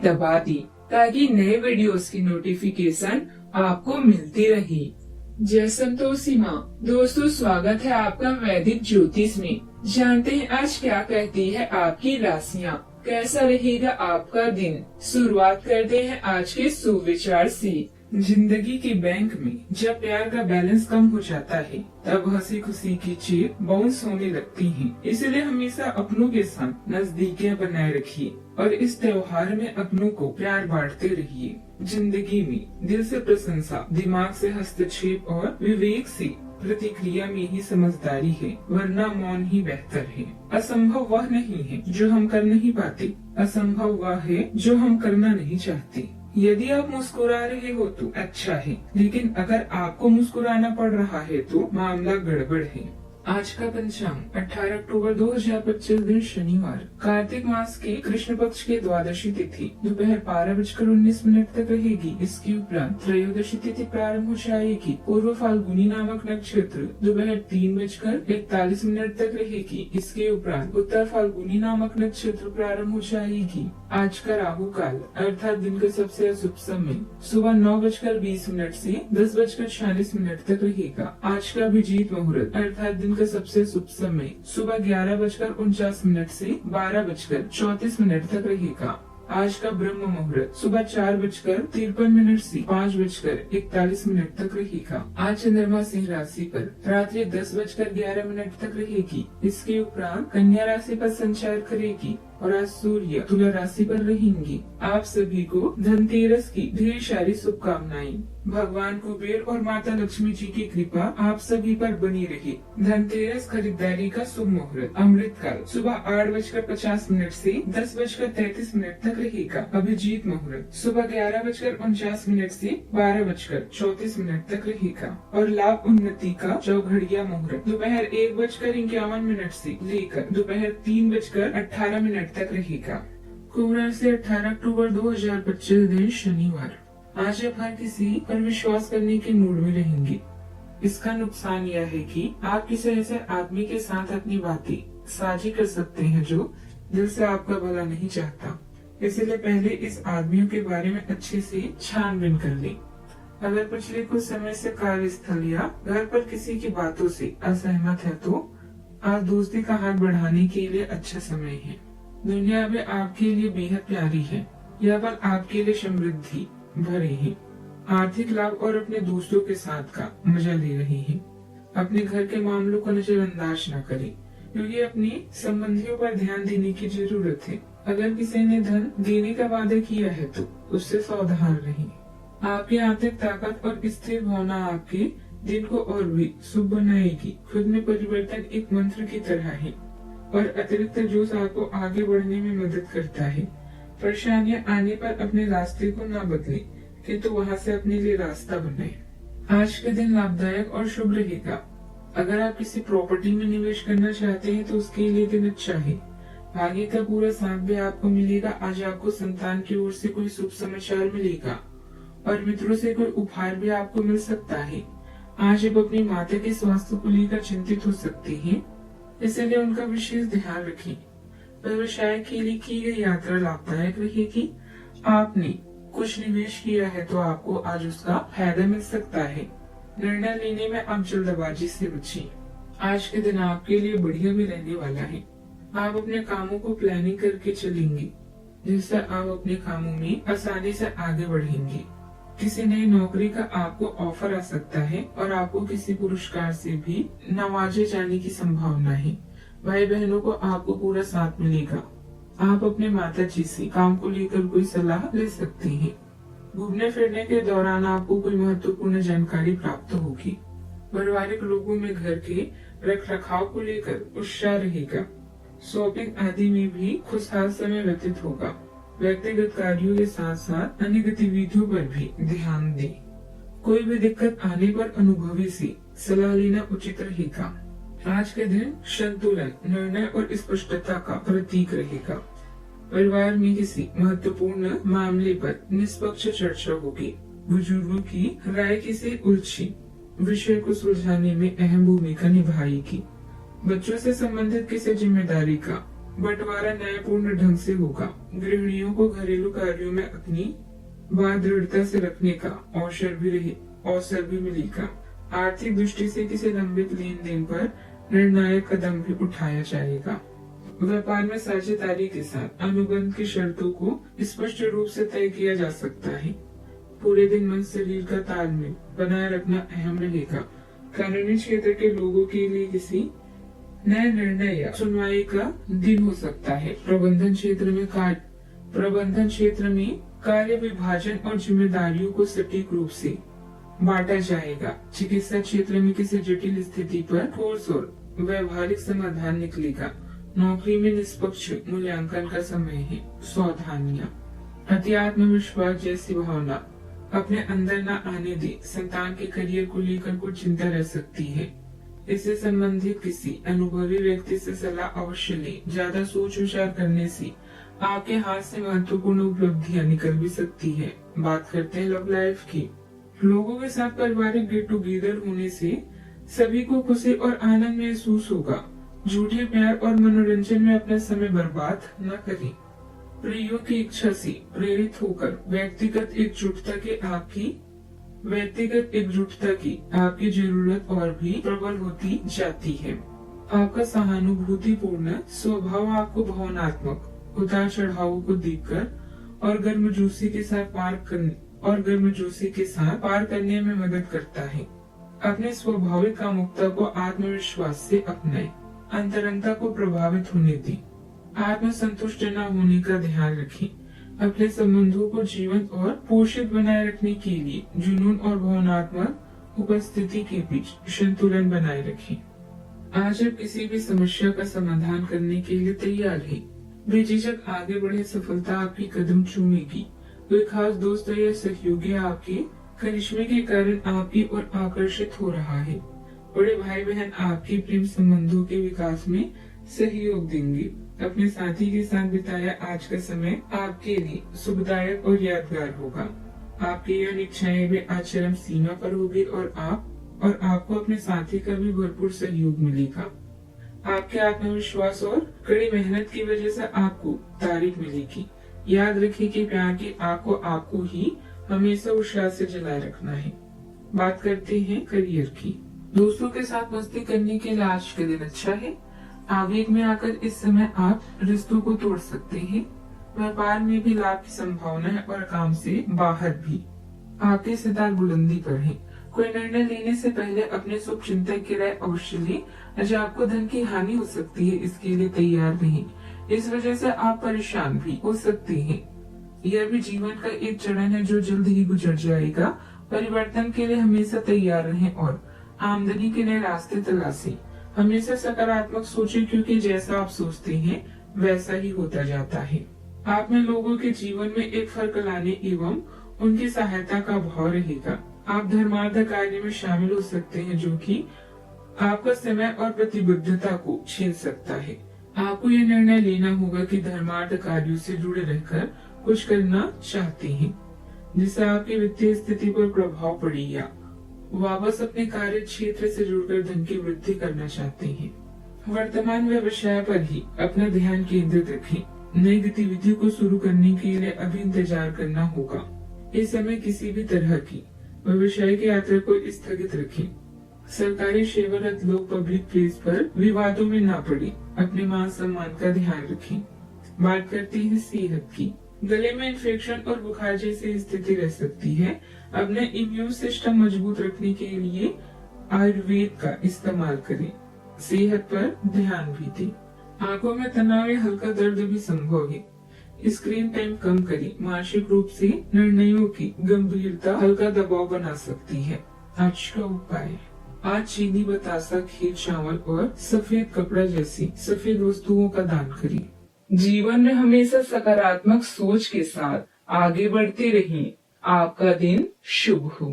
दबा दी ताकि नए वीडियोस की नोटिफिकेशन आपको मिलती रही। जय संतोषी माँ। दोस्तों, स्वागत है आपका वैदिक ज्योतिष में। जानते हैं आज क्या कहती है आपकी राशियाँ, कैसा रहेगा आपका दिन। शुरुआत करते हैं आज के सुविचार से। जिंदगी के बैंक में जब प्यार का बैलेंस कम हो जाता है तब हंसी खुशी की चेक बाउंस होने लगती हैं। इसलिए हमेशा अपनों के साथ नजदीकियां बनाए रखिए और इस त्योहार में अपनों को प्यार बांटते रहिए। जिंदगी में दिल से प्रशंसा, दिमाग से हस्तक्षेप और विवेक से प्रतिक्रिया में ही समझदारी है, वरना मौन ही बेहतर है। असंभव वह नहीं है जो हम कर नहीं पाते, असंभव वह है जो हम करना नहीं चाहते। यदि आप मुस्कुरा रहे हो तो अच्छा है, लेकिन अगर आपको मुस्कुराना पड़ रहा है तो मामला गड़बड़ है। आज का पंचांग 18 अक्टूबर 2025 दिन शनिवार, कार्तिक मास के कृष्ण पक्ष के द्वादशी तिथि दोपहर 12:19 तक रहेगी। इसके उपरांत त्रयोदशी तिथि प्रारंभ हो जाएगी। पूर्व फाल्गुनी नामक नक्षत्र दोपहर 3:41 तक रहेगी। इसके उपरांत उत्तर फाल्गुनी नामक नक्षत्र प्रारंभ हो जाएगी। आज का राहु काल अर्थात दिन का सबसे अशुभ समय सुबह 9:20 से 10:46 तक रहेगा। आज का अभिजीत मुहूर्त अर्थात दिन का सबसे शुभ समय सुबह 11:49 से 12:34 तक रहेगा। आज का ब्रह्म मुहूर्त सुबह 4:53 से 5:41 तक रहेगा। आज चंद्रमा सिंह राशि पर रात्रि 10:11 तक रहेगी। इसके उपरांत कन्या राशि पर संचार करेगी और आज सूर्य तुला राशि पर रहेंगे। आप सभी को धनतेरस की ढेर सारी शुभकामनाएं। भगवान कुबेर और माता लक्ष्मी जी की कृपा आप सभी पर बनी रहे। धनतेरस खरीदारी का शुभ मुहूर्त अमृतकाल सुबह 8:50 से 10:33 तक रहेगा। अभिजीत मुहूर्त सुबह 11:49 से 12:34 तक रहेगा और लाभ उन्नति का चौघड़िया मुहूर्त दोपहर 1:51 से लेकर दोपहर 3:18 तक रहेगा। कुंभ राशि 18 अक्टूबर 2025 दिन शनिवार। आज आप हर किसी पर विश्वास करने के मूड में रहेंगे। इसका नुकसान यह है कि आप किसी ऐसे आदमी के साथ अपनी बातें साझी कर सकते हैं जो दिल से आपका भला नहीं चाहता। इसलिए पहले इस आदमियों के बारे में अच्छे से छानबीन कर लें। अगर पिछले कुछ समय से कार्यस्थल या घर पर किसी की बातों से असहमत है तो आज दोस्ती का हाथ बढ़ाने के लिए अच्छा समय है। दुनिया में आपके लिए बेहद प्यारी है। यह पल आपके लिए समृद्धि भरे हैं। आर्थिक लाभ और अपने दोस्तों के साथ का मजा ले रहे हैं। अपने घर के मामलों को नजरअंदाज न करें, क्योंकि अपने संबंधियों पर ध्यान देने की जरूरत है। अगर किसी ने धन देने का वादा किया है तो उससे सावधान रहें। आपकी आंतरिक ताकत और स्थिर भावना आपके दिन को और भी शुभ बनाएगी। खुद में परिवर्तन एक मंत्र की तरह है और अतिरिक्त जोश आपको आगे बढ़ने में मदद करता है। परेशानियां आने पर अपने रास्ते को न बदलें, किंतु वहां से अपने लिए रास्ता बनाएं। आज के दिन लाभदायक और शुभ रहेगा। अगर आप किसी प्रॉपर्टी में निवेश करना चाहते हैं तो उसके लिए दिन अच्छा है। भाग्य का पूरा साथ भी आपको मिलेगा। आज आपको संतान की ओर से कोई शुभ समाचार मिलेगा और मित्रों से कोई उपहार भी आपको मिल सकता है। आज आप अपनी माता के स्वास्थ्य को लेकर चिंतित हो सकते हैं, इसलिए उनका विशेष ध्यान रखें। व्यवसाय के लिए की गई यात्रा लाभदायक रहेगी। आपने कुछ निवेश किया है तो आपको आज उसका फायदा मिल सकता है। निर्णय लेने में आप जल्दबाजी से बचिए। आज के दिन आपके लिए बढ़िया भी रहने वाला है। आप अपने कामों को प्लानिंग करके चलेंगे, जिससे आप अपने कामों में आसानी से आगे बढ़ेंगे। किसी नई नौकरी का आपको ऑफर आ सकता है और आपको किसी पुरस्कार से भी नवाजे जाने की संभावना है। भाई बहनों को आपको पूरा साथ मिलेगा। आप अपने माता जी से काम को लेकर कोई सलाह ले सकते हैं। घूमने फिरने के दौरान आपको कोई महत्वपूर्ण जानकारी प्राप्त होगी। पारिवारिक लोगों में घर के रख रखाव को लेकर उत्साह रहेगा। शॉपिंग आदि में भी खुशहाल समय व्यतीत होगा। व्यक्तिगत कार्यों के साथ साथ अन्य गतिविधियों पर भी ध्यान दें। कोई भी दिक्कत आने पर अनुभवी से सलाह लेना उचित रहेगा। आज के दिन संतुलन, निर्णय और स्पष्टता का प्रतीक रहेगा। परिवार में किसी महत्वपूर्ण मामले पर निष्पक्ष चर्चा होगी। बुजुर्गों की राय किसी उलझी विषय को सुलझाने में अहम भूमिका निभाएगी। बच्चों से संबंधित किसी जिम्मेदारी का बंटवारा न्यायपूर्ण ढंग से होगा। गृहिणियों को घरेलू कार्यों में अपनी बात दृढ़ता से रखने का अवसर भी मिलेगा। आर्थिक दृष्टि से किसी लंबित लेन देन पर निर्णायक कदम भी उठाया जाएगा। व्यापार में साझेदारी के साथ अनुबंध की शर्तों को स्पष्ट रूप से तय किया जा सकता है। पूरे दिन मन शरीर का तालमेल बनाए रखना अहम रहेगा। कानूनी क्षेत्र के लोगों के लिए किसी नए निर्णय या सुनवाई का दिन हो सकता है। प्रबंधन क्षेत्र में कार्य विभाजन और जिम्मेदारियों को सटीक रूप से बांटा जाएगा। चिकित्सा क्षेत्र में किसी जटिल स्थिति पर ठोस और व्यवहारिक समाधान निकलेगा। नौकरी में निष्पक्ष मूल्यांकन का समय है। सावधानियां, अति आत्मविश्वास जैसी भावना अपने अंदर न आने दे। संतान के करियर को लेकर कुछ चिंता रह सकती है। इससे संबंधित किसी अनुभवी व्यक्ति से सलाह अवश्य लें। ज्यादा सोच विचार करने से आपके हाथ से महत्वपूर्ण उपलब्धियां निकल भी सकती है। बात करते हैं लव लाइफ की। लोगों के साथ पारिवारिक गेट टुगेदर होने से सभी को खुशी और आनंद महसूस होगा। झूठे प्यार और मनोरंजन में अपना समय बर्बाद न करें। प्रियों की इच्छा से प्रेरित होकर व्यक्तिगत एकजुटता की आपकी जरूरत और भी प्रबल होती जाती है। आपका सहानुभूतिपूर्ण स्वभाव आपको भावनात्मक उतार चढ़ावों को देखकर और गर्मजोशी के साथ पार करने में मदद करता है। अपने स्वाभाविक कामुकता को आत्मविश्वास से अपनाएं। अंतरंगता को प्रभावित होने दें। आत्मसंतुष्ट न होने का ध्यान रखें। अपने संबंधों को जीवंत और पोषित बनाए रखने के लिए जुनून और भावनात्मक उपस्थिति के बीच संतुलन बनाए रखें। आज आप किसी भी समस्या का समाधान करने के लिए तैयार हैं। बेझिझक आगे बढ़े। सफलता आपकी कदम चूमेगी। कोई खास दोस्त या सहयोगी आपके करिश्मे के कारण आपकी ओर आकर्षित हो रहा है। बड़े भाई बहन आपके प्रेम संबंधों के विकास में सहयोग देंगे। अपने साथी के साथ बिताया आज का समय आपके लिए सुखदायक और यादगार होगा। आपकी यह इच्छाएं भी आज चरम सीमा पर होगी और आपको अपने साथी का भी भरपूर सहयोग मिलेगा। आपके आत्मविश्वास और कड़ी मेहनत की वजह से आपको तारीफ मिलेगी। याद रखिए कि प्यार की आग को आपको ही हमेशा उत्साह से जलाए रखना है। बात करते हैं करियर की। दोस्तों के साथ मस्ती करने के लिए आज का दिन अच्छा है। आवेग में आकर इस समय आप रिश्तों को तोड़ सकते हैं। व्यापार में भी लाभ की संभावना है और काम से बाहर भी आपके सितार बुलंदी पर हैं। कोई निर्णय लेने से पहले अपने शुभ चिंतक की राय अवश्य लें। आज आपको धन की हानि हो सकती है, इसके लिए तैयार रहें। इस वजह से आप परेशान भी हो सकते हैं। यह भी जीवन का एक चरण है जो जल्द ही गुजर जाएगा। परिवर्तन के लिए हमेशा तैयार रहें और आमदनी के नए रास्ते तलाशें। हमेशा सकारात्मक सोचें क्योंकि जैसा आप सोचते हैं वैसा ही होता जाता है। आप में लोगों के जीवन में एक फर्क लाने एवं उनकी सहायता का भाव रहेगा। आप धर्मार्थ कार्य में शामिल हो सकते हैं जो कि आपका समय और प्रतिबद्धता को छीन सकता है। आपको यह निर्णय लेना होगा कि धर्मार्थ कार्यों से जुड़े रहकर कुछ करना चाहते हैं जिससे आपकी वित्तीय स्थिति पर प्रभाव पड़े या वापस अपने कार्य क्षेत्र से जुड़कर धन की वृद्धि करना चाहते हैं। वर्तमान व्यवसाय पर ही अपना ध्यान केंद्रित रखें। नई गतिविधि को शुरू करने के लिए अभी इंतजार करना होगा। इस समय किसी भी तरह की व्यवसायिक यात्रा को स्थगित रखें। सरकारी सेवारत लोग पब्लिक प्लेस पर विवादों में न पड़े। अपने मान सम्मान का ध्यान रखें। बात करते हैं सेहत की। गले में इन्फेक्शन और बुखार जैसी स्थिति रह सकती है। अपने इम्यून सिस्टम मजबूत रखने के लिए आयुर्वेद का इस्तेमाल करें। सेहत पर ध्यान भी दें। आंखों में तनाव या हल्का दर्द भी संभव है। स्क्रीन टाइम कम करें। मानसिक रूप से निर्णयों की गंभीरता हल्का दबाव बना सकती है। आज का उपाय, आज चीनी, बतासा, खीर, चावल और सफेद कपड़ा जैसी सफेद वस्तुओं का दान करें। जीवन में हमेशा सकारात्मक सोच के साथ आगे बढ़ते रहें। आपका दिन शुभ हो।